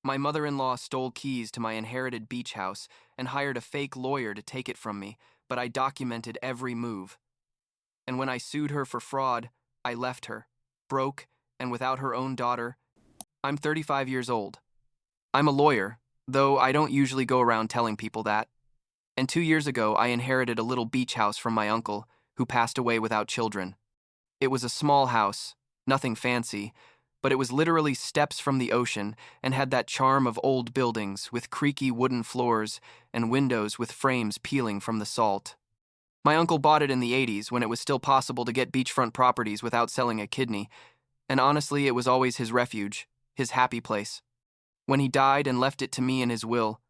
My mother-in-law stole keys to my inherited beach house and hired a fake lawyer to take it from me, but I documented every move. And when I sued her for fraud, I left her, broke and without her own daughter. I'm 35 years old. I'm a lawyer, though I don't usually go around telling people that. And 2 years ago, I inherited a little beach house from my uncle, who passed away without children. It was a small house, nothing fancy, but it was literally steps from the ocean and had that charm of old buildings with creaky wooden floors and windows with frames peeling from the salt. My uncle bought it in the 80s when it was still possible to get beachfront properties without selling a kidney, and honestly, it was always his refuge, his happy place. When he died and left it to me in his will,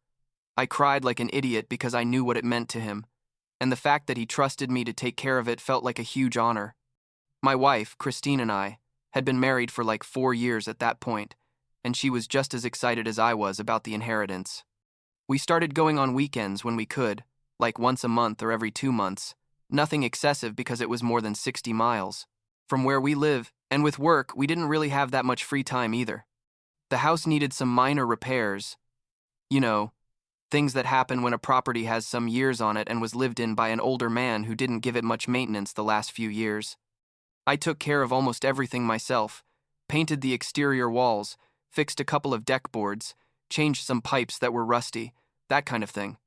I cried like an idiot because I knew what it meant to him, and the fact that he trusted me to take care of it felt like a huge honor. My wife, Christine, and I had been married for like 4 years at that point, and she was just as excited as I was about the inheritance. We started going on weekends when we could, like once a month or every 2 months, nothing excessive because it was more than 60 miles from where we live, and with work, we didn't really have that much free time either. The house needed some minor repairs. You know, things that happen when a property has some years on it and was lived in by an older man who didn't give it much maintenance the last few years. I took care of almost everything myself, painted the exterior walls, fixed a couple of deck boards, changed some pipes that were rusty, that kind of thing.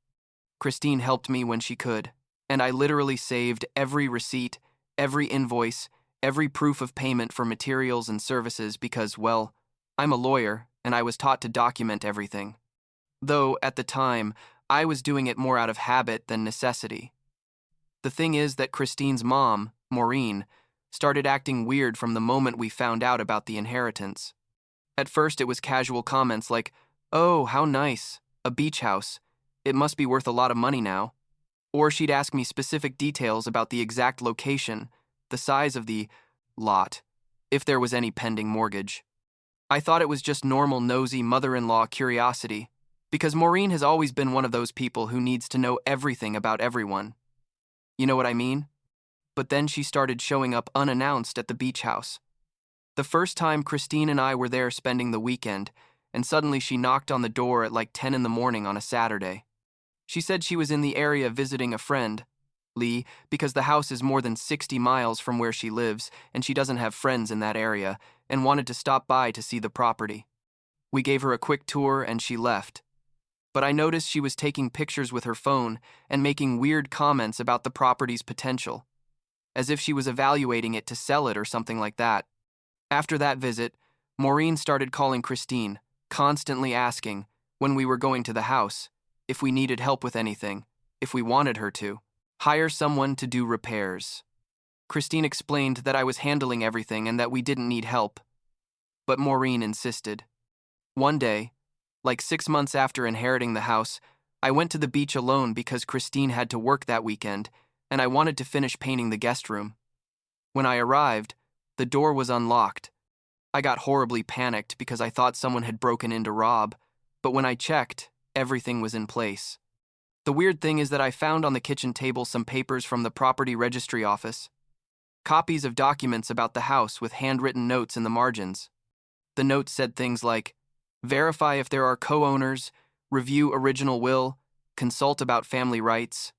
Christine helped me when she could, and I literally saved every receipt, every invoice, every proof of payment for materials and services because, well, I'm a lawyer and I was taught to document everything. Though, at the time, I was doing it more out of habit than necessity. The thing is that Christine's mom, Maureen, started acting weird from the moment we found out about the inheritance. At first it was casual comments like, "Oh, how nice, a beach house. It must be worth a lot of money now." Or she'd ask me specific details about the exact location, the size of the lot, if there was any pending mortgage. I thought it was just normal nosy mother-in-law curiosity, because Maureen has always been one of those people who needs to know everything about everyone. You know what I mean? But then she started showing up unannounced at the beach house. The first time Christine and I were there spending the weekend, and suddenly she knocked on the door at like 10 in the morning on a Saturday. She said she was in the area visiting a friend, Lee, because the house is more than 60 miles from where she lives and she doesn't have friends in that area, and wanted to stop by to see the property. We gave her a quick tour and she left. But I noticed she was taking pictures with her phone and making weird comments about the property's potential, as if she was evaluating it to sell it or something like that. After that visit, Maureen started calling Christine, constantly asking, when we were going to the house, if we needed help with anything, if we wanted her to hire someone to do repairs. Christine explained that I was handling everything and that we didn't need help. But Maureen insisted. One day, like 6 months after inheriting the house, I went to the beach alone because Christine had to work that weekend, and I wanted to finish painting the guest room. When I arrived, the door was unlocked. I got horribly panicked because I thought someone had broken in to rob, but when I checked, everything was in place. The weird thing is that I found on the kitchen table some papers from the property registry office, copies of documents about the house with handwritten notes in the margins. The notes said things like, verify if there are co-owners, review original will, consult about family rights.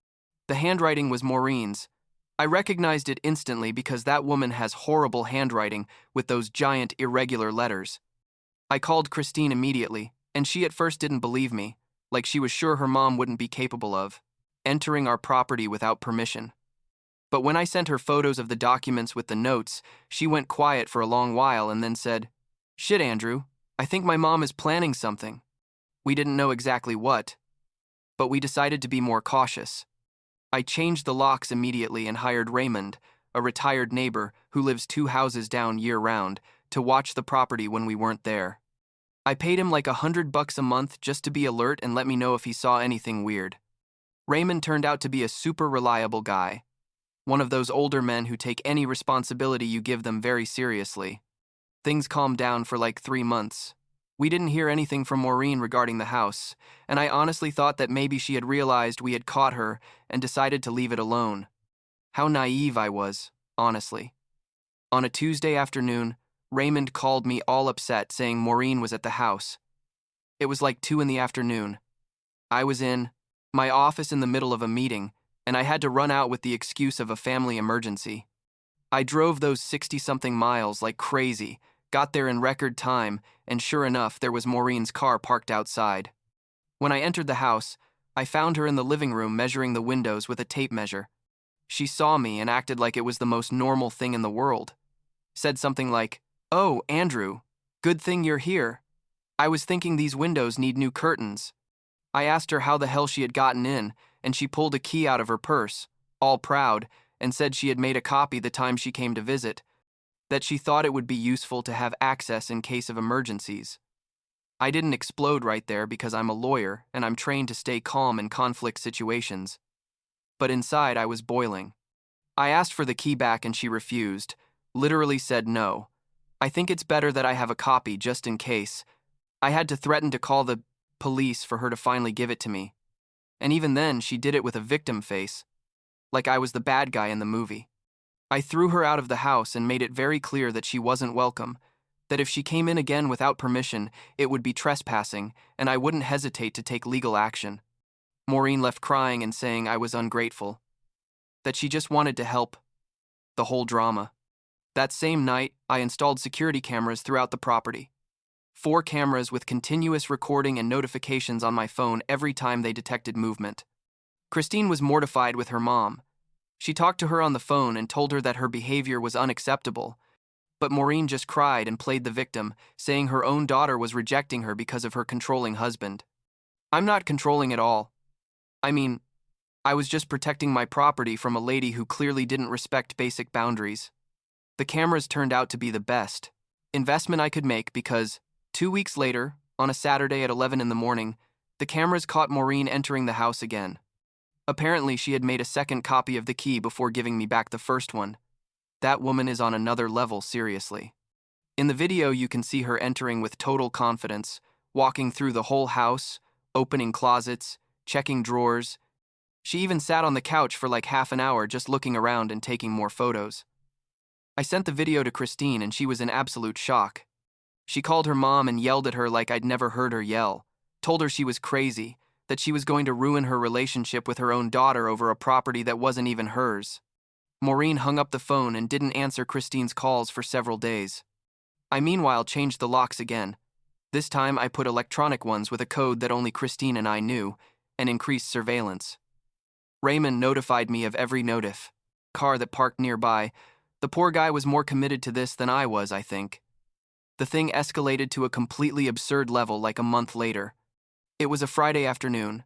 The handwriting was Maureen's. I recognized it instantly because that woman has horrible handwriting with those giant irregular letters. I called Christine immediately, and she at first didn't believe me, like she was sure her mom wouldn't be capable of entering our property without permission. But when I sent her photos of the documents with the notes, she went quiet for a long while and then said, "Shit, Andrew, I think my mom is planning something." We didn't know exactly what, but we decided to be more cautious. I changed the locks immediately and hired Raymond, a retired neighbor who lives 2 houses down year-round, to watch the property when we weren't there. I paid him like $100 a month just to be alert and let me know if he saw anything weird. Raymond turned out to be a super reliable guy, one of those older men who take any responsibility you give them very seriously. Things calmed down for like 3 months. We didn't hear anything from Maureen regarding the house, and I honestly thought that maybe she had realized we had caught her and decided to leave it alone. How naive I was, honestly. On a Tuesday afternoon, Raymond called me all upset saying Maureen was at the house. It was like 2 in the afternoon. I was in my office in the middle of a meeting, and I had to run out with the excuse of a family emergency. I drove those 60-something miles like crazy, got there in record time, and sure enough, there was Maureen's car parked outside. When I entered the house, I found her in the living room measuring the windows with a tape measure. She saw me and acted like it was the most normal thing in the world. Said something like, "Oh, Andrew, good thing you're here. I was thinking these windows need new curtains." I asked her how the hell she had gotten in, and she pulled a key out of her purse, all proud, and said she had made a copy the time she came to visit, that she thought it would be useful to have access in case of emergencies. I didn't explode right there because I'm a lawyer and I'm trained to stay calm in conflict situations. But inside I was boiling. I asked for the key back and she refused, literally said no. I think it's better that I have a copy just in case. I had to threaten to call the police for her to finally give it to me. And even then, she did it with a victim face, like I was the bad guy in the movie. I threw her out of the house and made it very clear that she wasn't welcome, that if she came in again without permission, it would be trespassing, and I wouldn't hesitate to take legal action. Maureen left crying and saying I was ungrateful, that she just wanted to help. The whole drama. That same night, I installed security cameras throughout the property. 4 cameras with continuous recording and notifications on my phone every time they detected movement. Christine was mortified with her mom. She talked to her on the phone and told her that her behavior was unacceptable, but Maureen just cried and played the victim, saying her own daughter was rejecting her because of her controlling husband. I'm not controlling at all. I mean, I was just protecting my property from a lady who clearly didn't respect basic boundaries. The cameras turned out to be the best investment I could make because 2 weeks later, on a Saturday at 11 in the morning, the cameras caught Maureen entering the house again. Apparently, she had made a second copy of the key before giving me back the first one. That woman is on another level, seriously. In the video, you can see her entering with total confidence, walking through the whole house, opening closets, checking drawers. She even sat on the couch for like half an hour just looking around and taking more photos. I sent the video to Christine and she was in absolute shock. She called her mom and yelled at her like I'd never heard her yell, told her she was crazy, that she was going to ruin her relationship with her own daughter over a property that wasn't even hers. Maureen hung up the phone and didn't answer Christine's calls for several days. I meanwhile changed the locks again. This time I put electronic ones with a code that only Christine and I knew, and increased surveillance. Raymond notified me of every car that parked nearby. The poor guy was more committed to this than I was, I think. The thing escalated to a completely absurd level like a month later. It was a Friday afternoon.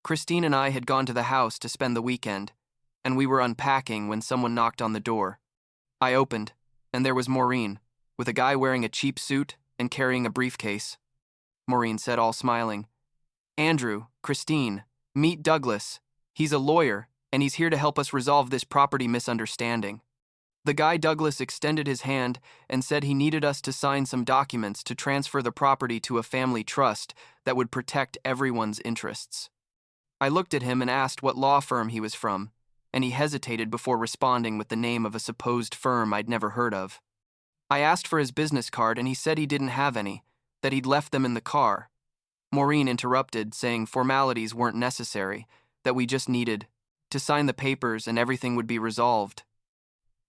Christine and I had gone to the house to spend the weekend, and we were unpacking when someone knocked on the door. I opened, and there was Maureen, with a guy wearing a cheap suit and carrying a briefcase. Maureen said, all smiling, "Andrew, Christine, meet Douglas. He's a lawyer, and he's here to help us resolve this property misunderstanding." The guy Douglas extended his hand and said he needed us to sign some documents to transfer the property to a family trust that would protect everyone's interests. I looked at him and asked what law firm he was from, and he hesitated before responding with the name of a supposed firm I'd never heard of. I asked for his business card and he said he didn't have any, that he'd left them in the car. Maureen interrupted, saying formalities weren't necessary, that we just needed to sign the papers and everything would be resolved.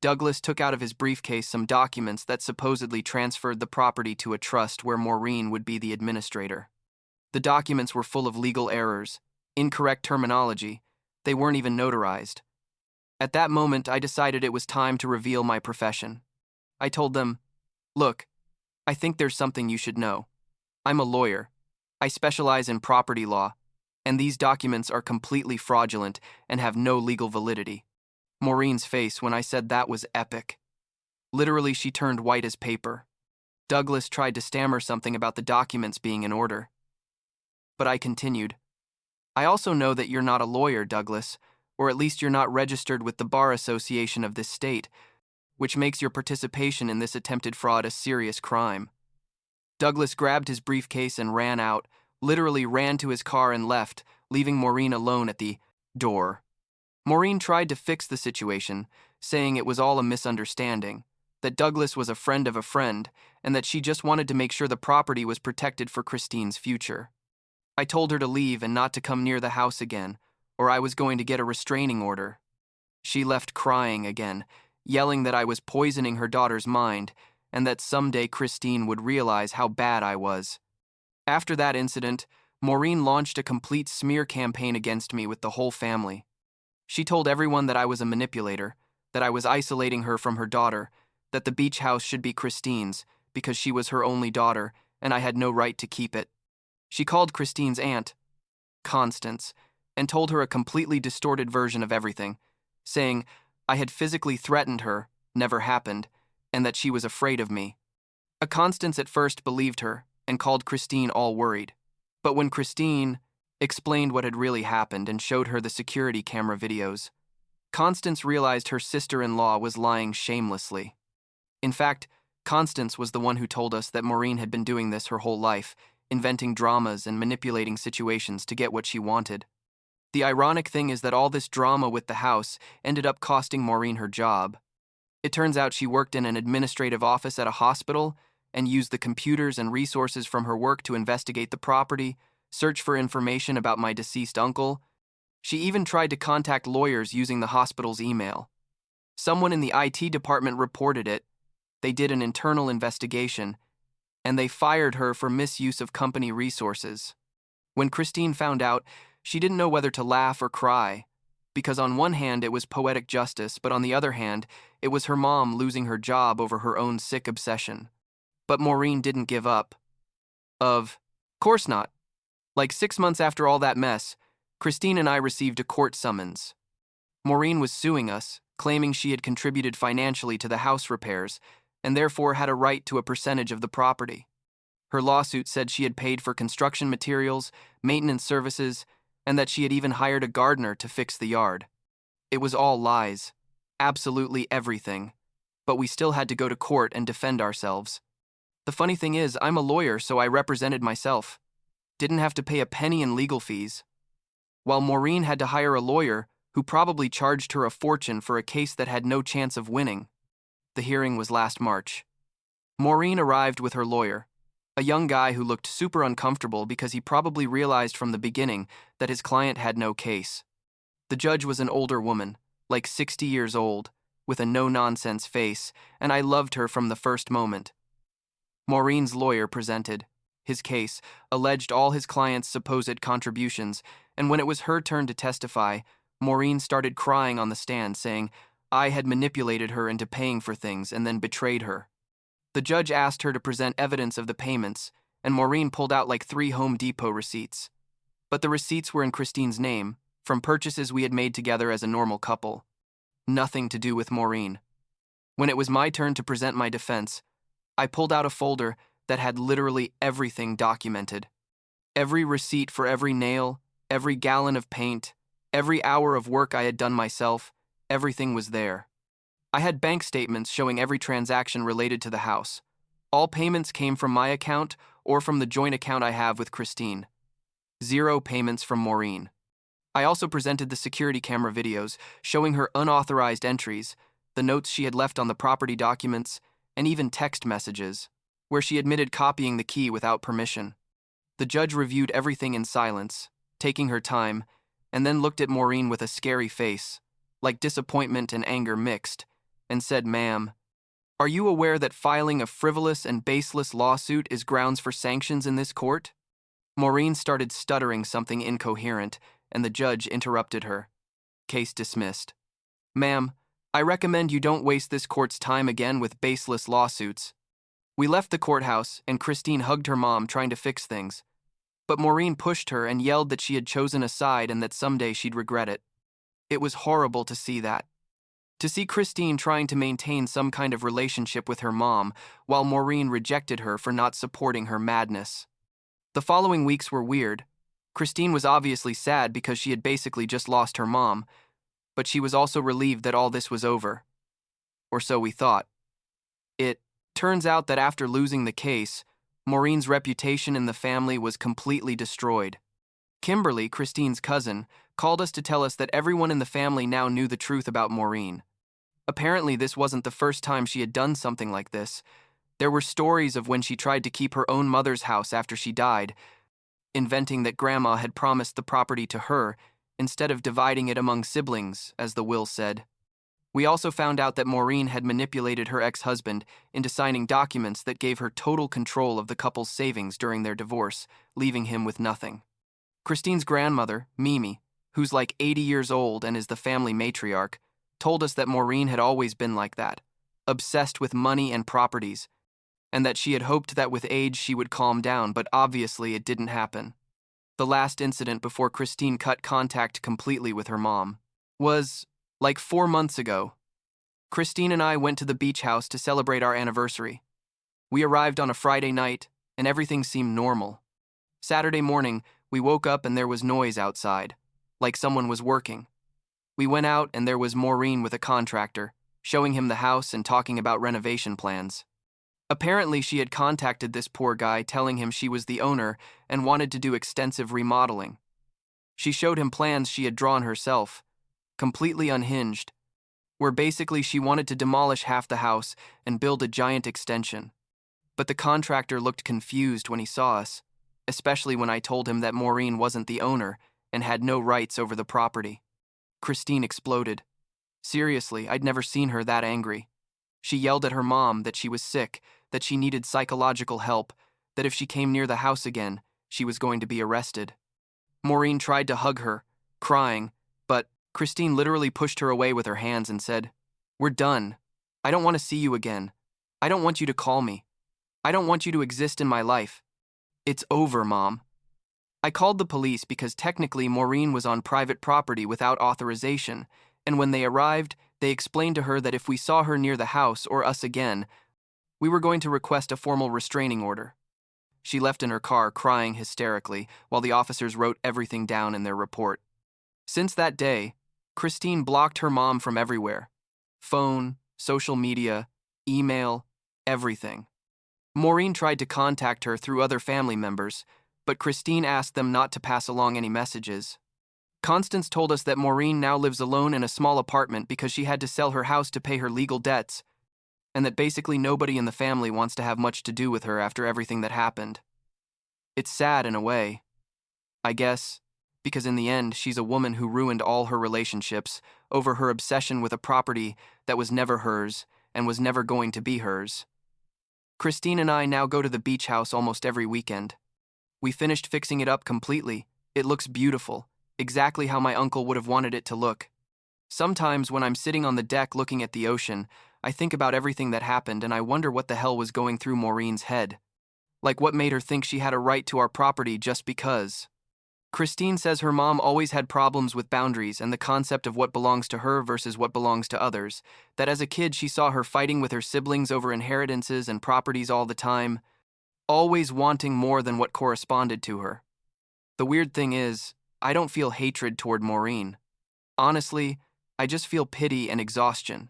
Douglas took out of his briefcase some documents that supposedly transferred the property to a trust where Maureen would be the administrator. The documents were full of legal errors, incorrect terminology. They weren't even notarized. At that moment, I decided it was time to reveal my profession. I told them, "Look, I think there's something you should know. I'm a lawyer. I specialize in property law, and these documents are completely fraudulent and have no legal validity." Maureen's face when I said that was epic. Literally, she turned white as paper. Douglas tried to stammer something about the documents being in order. But I continued. "I also know that you're not a lawyer, Douglas, or at least you're not registered with the Bar Association of this state, which makes your participation in this attempted fraud a serious crime." Douglas grabbed his briefcase and ran out, literally ran to his car and left, leaving Maureen alone at the door. Maureen tried to fix the situation, saying it was all a misunderstanding, that Douglas was a friend of a friend, and that she just wanted to make sure the property was protected for Christine's future. I told her to leave and not to come near the house again, or I was going to get a restraining order. She left crying again, yelling that I was poisoning her daughter's mind, and that someday Christine would realize how bad I was. After that incident, Maureen launched a complete smear campaign against me with the whole family. She told everyone that I was a manipulator, that I was isolating her from her daughter, that the beach house should be Christine's because she was her only daughter and I had no right to keep it. She called Christine's aunt, Constance, and told her a completely distorted version of everything, saying I had physically threatened her, never happened, and that she was afraid of me. Constance at first believed her and called Christine all worried. But when Christine explained what had really happened and showed her the security camera videos, Constance realized her sister-in-law was lying shamelessly. In fact, Constance was the one who told us that Maureen had been doing this her whole life, inventing dramas and manipulating situations to get what she wanted. The ironic thing is that all this drama with the house ended up costing Maureen her job. It turns out she worked in an administrative office at a hospital and used the computers and resources from her work to investigate the property, search for information about my deceased uncle. She even tried to contact lawyers using the hospital's email. Someone in the IT department reported it. They did an internal investigation, and they fired her for misuse of company resources. When Christine found out, she didn't know whether to laugh or cry, because on one hand it was poetic justice, but on the other hand, it was her mom losing her job over her own sick obsession. But Maureen didn't give up. Of course not. Like 6 months after all that mess, Christine and I received a court summons. Maureen was suing us, claiming she had contributed financially to the house repairs, and therefore had a right to a percentage of the property. Her lawsuit said she had paid for construction materials, maintenance services, and that she had even hired a gardener to fix the yard. It was all lies, absolutely everything, but we still had to go to court and defend ourselves. The funny thing is, I'm a lawyer, so I represented myself. Didn't have to pay a penny in legal fees. While Maureen had to hire a lawyer who probably charged her a fortune for a case that had no chance of winning. The hearing was last March. Maureen arrived with her lawyer, a young guy who looked super uncomfortable because he probably realized from the beginning that his client had no case. The judge was an older woman, like 60 years old, with a no-nonsense face, and I loved her from the first moment. Maureen's lawyer presented. His case alleged all his client's supposed contributions, and when it was her turn to testify, Maureen started crying on the stand, saying, I had manipulated her into paying for things and then betrayed her. The judge asked her to present evidence of the payments, and Maureen pulled out like 3 Home Depot receipts. But the receipts were in Christine's name, from purchases we had made together as a normal couple. Nothing to do with Maureen. When it was my turn to present my defense, I pulled out a folder that had literally everything documented. Every receipt for every nail, every gallon of paint, every hour of work I had done myself, everything was there. I had bank statements showing every transaction related to the house. All payments came from my account or from the joint account I have with Christine. 0 payments from Maureen. I also presented the security camera videos showing her unauthorized entries, the notes she had left on the property documents, and even text messages, where she admitted copying the key without permission. The judge reviewed everything in silence, taking her time, and then looked at Maureen with a scary face, like disappointment and anger mixed, and said, Ma'am, are you aware that filing a frivolous and baseless lawsuit is grounds for sanctions in this court? Maureen started stuttering something incoherent, and the judge interrupted her. Case dismissed. Ma'am, I recommend you don't waste this court's time again with baseless lawsuits. We left the courthouse, and Christine hugged her mom trying to fix things. But Maureen pushed her and yelled that she had chosen a side and that someday she'd regret it. It was horrible to see that. To see Christine trying to maintain some kind of relationship with her mom, while Maureen rejected her for not supporting her madness. The following weeks were weird. Christine was obviously sad because she had basically just lost her mom, but she was also relieved that all this was over. Or so we thought. It turns out that after losing the case, Maureen's reputation in the family was completely destroyed. Kimberly, Christine's cousin, called us to tell us that everyone in the family now knew the truth about Maureen. Apparently, this wasn't the first time she had done something like this. There were stories of when she tried to keep her own mother's house after she died, inventing that Grandma had promised the property to her instead of dividing it among siblings, as the will said. We also found out that Maureen had manipulated her ex-husband into signing documents that gave her total control of the couple's savings during their divorce, leaving him with nothing. Christine's grandmother, Mimi, who's like 80 years old and is the family matriarch, told us that Maureen had always been like that, obsessed with money and properties, and that she had hoped that with age she would calm down, but obviously it didn't happen. The last incident before Christine cut contact completely with her mom was like 4 months ago. Christine and I went to the beach house to celebrate our anniversary. We arrived on a Friday night, and everything seemed normal. Saturday morning, we woke up and there was noise outside, like someone was working. We went out and there was Maureen with a contractor, showing him the house and talking about renovation plans. Apparently, she had contacted this poor guy telling him she was the owner and wanted to do extensive remodeling. She showed him plans she had drawn herself, completely unhinged, where basically she wanted to demolish half the house and build a giant extension. But the contractor looked confused when he saw us, especially when I told him that Maureen wasn't the owner and had no rights over the property. Christine exploded. Seriously, I'd never seen her that angry. She yelled at her mom that she was sick, that she needed psychological help, that if she came near the house again, she was going to be arrested. Maureen tried to hug her, crying, but Christine literally pushed her away with her hands and said, "We're done. I don't want to see you again. I don't want you to call me. I don't want you to exist in my life. It's over, Mom." I called the police because technically Maureen was on private property without authorization, and when they arrived, they explained to her that if we saw her near the house or us again, we were going to request a formal restraining order. She left in her car crying hysterically while the officers wrote everything down in their report. Since that day, Christine blocked her mom from everywhere. Phone, social media, email, everything. Maureen tried to contact her through other family members, but Christine asked them not to pass along any messages. Constance told us that Maureen now lives alone in a small apartment because she had to sell her house to pay her legal debts, and that basically nobody in the family wants to have much to do with her after everything that happened. It's sad in a way, I guess, because in the end, she's a woman who ruined all her relationships over her obsession with a property that was never hers and was never going to be hers. Christine and I now go to the beach house almost every weekend. We finished fixing it up completely. It looks beautiful, exactly how my uncle would have wanted it to look. Sometimes when I'm sitting on the deck looking at the ocean, I think about everything that happened and I wonder what the hell was going through Maureen's head. Like what made her think she had a right to our property just because. Christine says her mom always had problems with boundaries and the concept of what belongs to her versus what belongs to others, that as a kid she saw her fighting with her siblings over inheritances and properties all the time, always wanting more than what corresponded to her. The weird thing is, I don't feel hatred toward Maureen. Honestly, I just feel pity and exhaustion.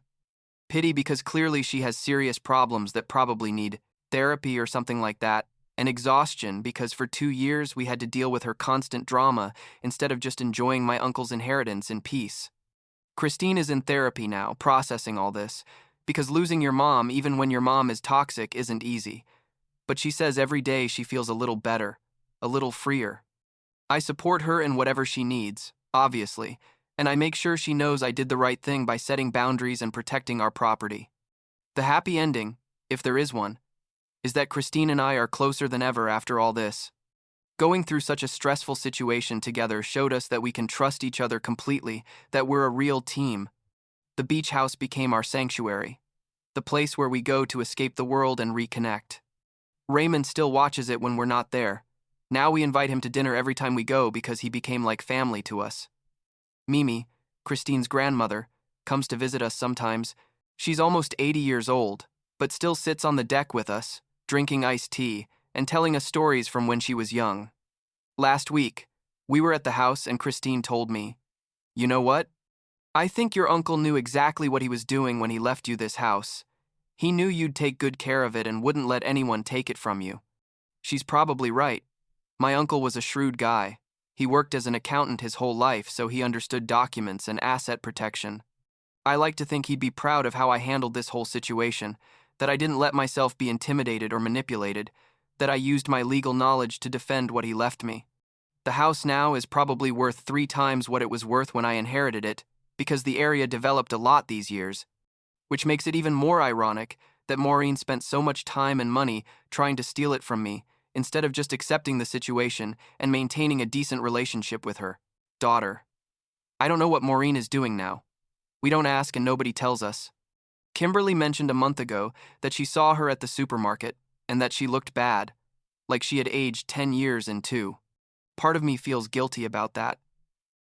Pity because clearly she has serious problems that probably need therapy or something like that, and exhaustion because for 2 years we had to deal with her constant drama instead of just enjoying my uncle's inheritance in peace. Christine is in therapy now, processing all this, because losing your mom, even when your mom is toxic, isn't easy. But she says every day she feels a little better, a little freer. I support her in whatever she needs, obviously, and I make sure she knows I did the right thing by setting boundaries and protecting our property. The happy ending, if there is one, is that Christine and I are closer than ever after all this. Going through such a stressful situation together showed us that we can trust each other completely, that we're a real team. The beach house became our sanctuary, the place where we go to escape the world and reconnect. Raymond still watches it when we're not there. Now we invite him to dinner every time we go because he became like family to us. Mimi, Christine's grandmother, comes to visit us sometimes. She's almost 80 years old, but still sits on the deck with us, drinking iced tea, and telling us stories from when she was young. Last week, we were at the house and Christine told me, "You know what? I think your uncle knew exactly what he was doing when he left you this house. He knew you'd take good care of it and wouldn't let anyone take it from you." She's probably right. My uncle was a shrewd guy. He worked as an accountant his whole life, so he understood documents and asset protection. I like to think he'd be proud of how I handled this whole situation, that I didn't let myself be intimidated or manipulated, that I used my legal knowledge to defend what he left me. The house now is probably worth 3 times what it was worth when I inherited it, because the area developed a lot these years, which makes it even more ironic that Maureen spent so much time and money trying to steal it from me, instead of just accepting the situation and maintaining a decent relationship with her daughter. I don't know what Maureen is doing now. We don't ask and nobody tells us. Kimberly mentioned a month ago that she saw her at the supermarket and that she looked bad, like she had aged 10 years in 2. Part of me feels guilty about that.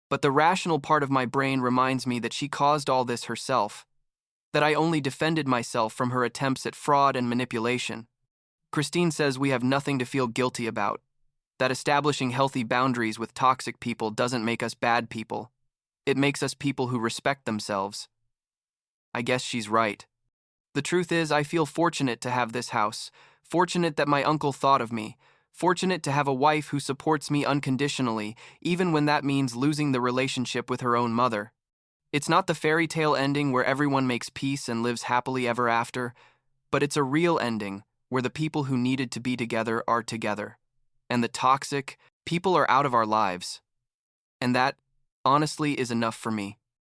But the rational part of my brain reminds me that she caused all this herself, that I only defended myself from her attempts at fraud and manipulation. Christine says we have nothing to feel guilty about, that establishing healthy boundaries with toxic people doesn't make us bad people. It makes us people who respect themselves. I guess she's right. The truth is, I feel fortunate to have this house, fortunate that my uncle thought of me, fortunate to have a wife who supports me unconditionally, even when that means losing the relationship with her own mother. It's not the fairy tale ending where everyone makes peace and lives happily ever after, but it's a real ending where the people who needed to be together are together, and the toxic people are out of our lives. And that, honestly, is enough for me.